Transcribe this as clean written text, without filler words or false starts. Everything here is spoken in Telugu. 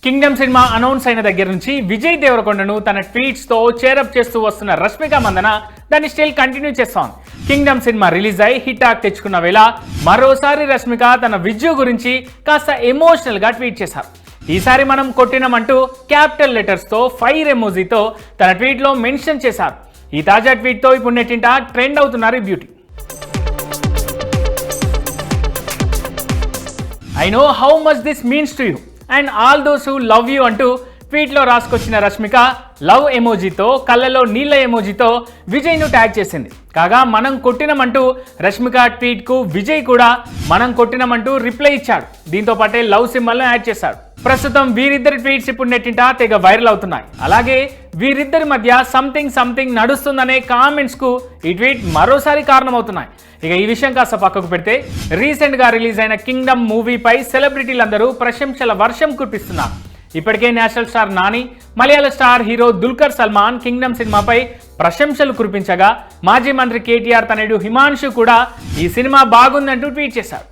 కింగ్డమ్ సినిమా అనౌన్స్ అయిన దగ్గర నుంచి విజయ్ దేవరకొండను తన ట్వీట్స్ తో చేరప్ చేస్తూ వస్తున్న రష్మిక మందన దాన్ని స్టిల్ కంటిన్యూ చేస్తోంది. కింగ్డమ్ సినిమా రిలీజ్ అయి హిట్ టాక్ తెచ్చుకున్న వేళ మరోసారి రష్మిక తన విజయ్ గురించి కాస్త ఎమోషనల్ గా ట్వీట్ చేశారు. ఈసారి మనం కొట్టినమంటూ క్యాపిటల్ లెటర్స్ తో ఫైర్ ఎమోజీతో తన ట్వీట్ లో మెన్షన్ చేశారు. ఈ తాజా ట్వీట్ తో ఇప్పుడు నెట్టింట ట్రెండ్ అవుతున్నారు ఈ beauty. I know how much this means to you and all those who love you అంటూ ట్వీట్లో రాసుకొచ్చిన రష్మిక లవ్ ఎమోజీతో కళ్ళలో నీళ్ళ ఎమోజీతో విజయ్ను ట్యాగ్ చేసింది. కాగా మనం కొట్టినమంటూ రష్మిక ట్వీట్కు విజయ్ కూడా మనం కొట్టినమంటూ రిప్లై ఇచ్చాడు. దీంతో పాటే లవ్ సింబల్ను యాడ్ చేశాడు. ప్రస్తుతం వీరిద్దరి ట్వీట్స్ ఇప్పుడు నెట్టింట తెగ వైరల్ అవుతున్నాయి. అలాగే వీరిద్దరి మధ్య సంథింగ్ నడుస్తుందనే కామెంట్స్ కు ఈ ట్వీట్ మరోసారి కారణమవుతున్నాయి. ఇక ఈ విషయం కాస్త పక్కకు పెడితే రీసెంట్ గా రిలీజ్ అయిన కింగ్డమ్ మూవీపై సెలబ్రిటీలందరూ ప్రశంసల వర్షం కురిపిస్తున్నారు. ఇప్పటికే నేషనల్ స్టార్ నాని, మలయాళ star hero Dulquer Salmaan Kingdom సినిమాపై ప్రశంసలు కురిపించగా మాజీ మంత్రి కేటీఆర్ తనయుడు హిమాన్షు కూడా ఈ సినిమా బాగుందంటూ ట్వీట్ చేశారు.